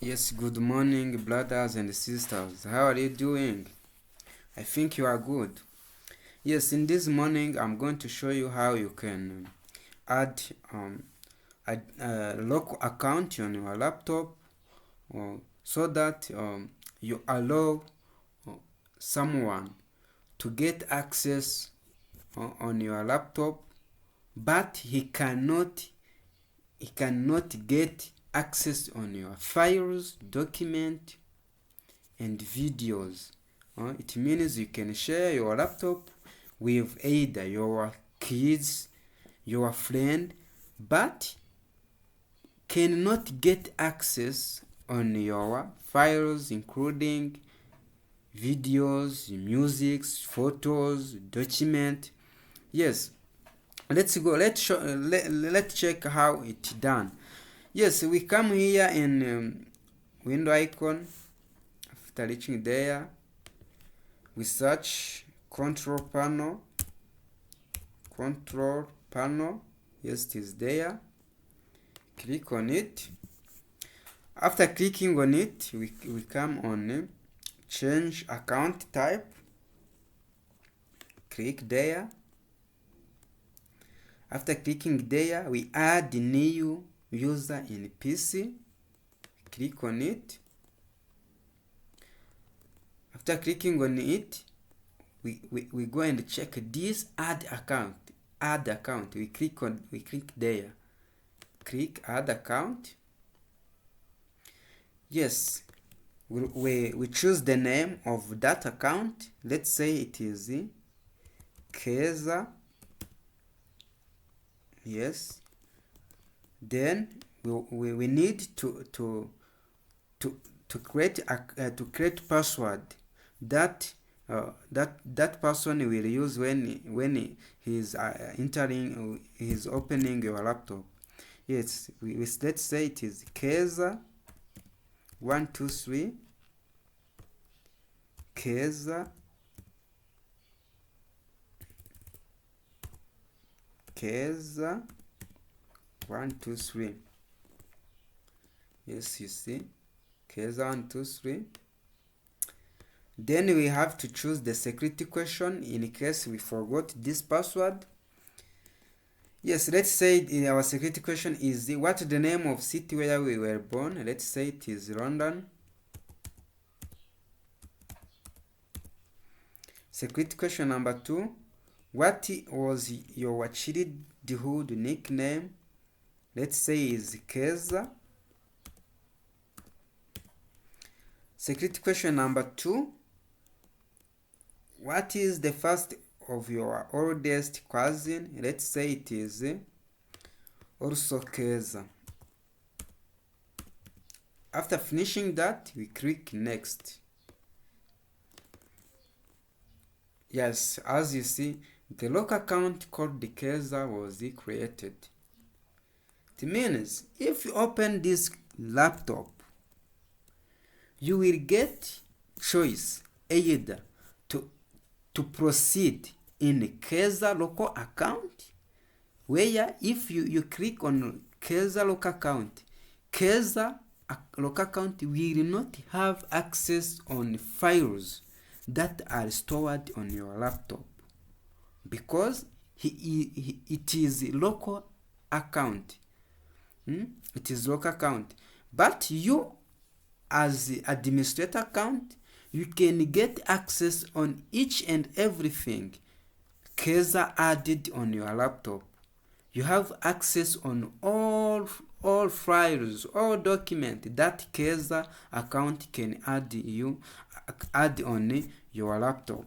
Yes, good morning, brothers and sisters. How are you doing? I think you are good. Yes, in this morning, I'm going to show you how you can add a local account on your laptop so that you allow someone to get access on your laptop, but he cannot get access on your files, document, and videos. It means you can share your laptop with either your kids, your friend, but cannot get access on your files, including videos, music, photos, document. Yes, let's go. Let's check how it's done. Yes, we come here in window icon. After reaching there, we search control panel. Yes, it is there. Click on it. After clicking on it, we come on change account type. Click there. After clicking there, we add new user in PC. Click on it. After clicking on it, we go and check this add account. We click there. Click add account. Yes, we choose the name of that account. Let's say it is Keza. Yes. Then we need to create password that person will use when he is entering, he is opening your laptop. Yes, let's say it is Keza 123 Keza 123. Yes, you see, Keza 123. Then we have to choose the security question in case we forgot this password. Yes, let's say our security question is what the name of city where we were born. Let's say it is London. Security question number 2. What was your childhood nickname? Let's say is Keza. Security question number 2. What is the first of your oldest cousin? Let's say it is also Keza. After finishing that, we click next. Yes, as you see, the local account called the Keza was created. It means if you open this laptop, you will get choice either to proceed in Keza local account, where if you click on Keza local account, Keza local account will not have access on files that are stored on your laptop, because it is local account. It is local account, but you as the administrator account, you can get access on each and everything Keza added on your laptop. You have access on all files, all documents that Keza account can add on your laptop.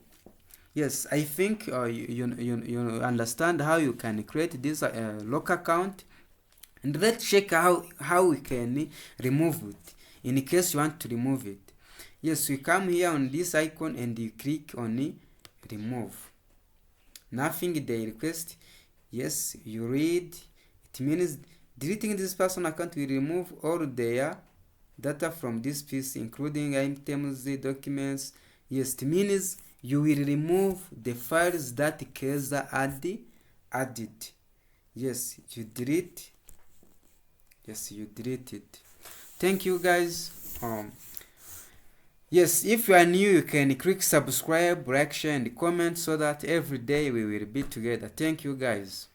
Yes, I think you understand how you can create this local account. And let's check how we can remove it in case you want to remove it. Yes, we come here on this icon and you click on remove. Nothing they request. Yes, you read. It means deleting this person account will remove all their data from this PC, including items, documents. Yes, it means you will remove the files that Keza added. Yes, you delete. Yes, you delete it. Thank you guys. Yes, if you are new, you can click subscribe, like, share, and comment so that every day we will be together. Thank you, guys.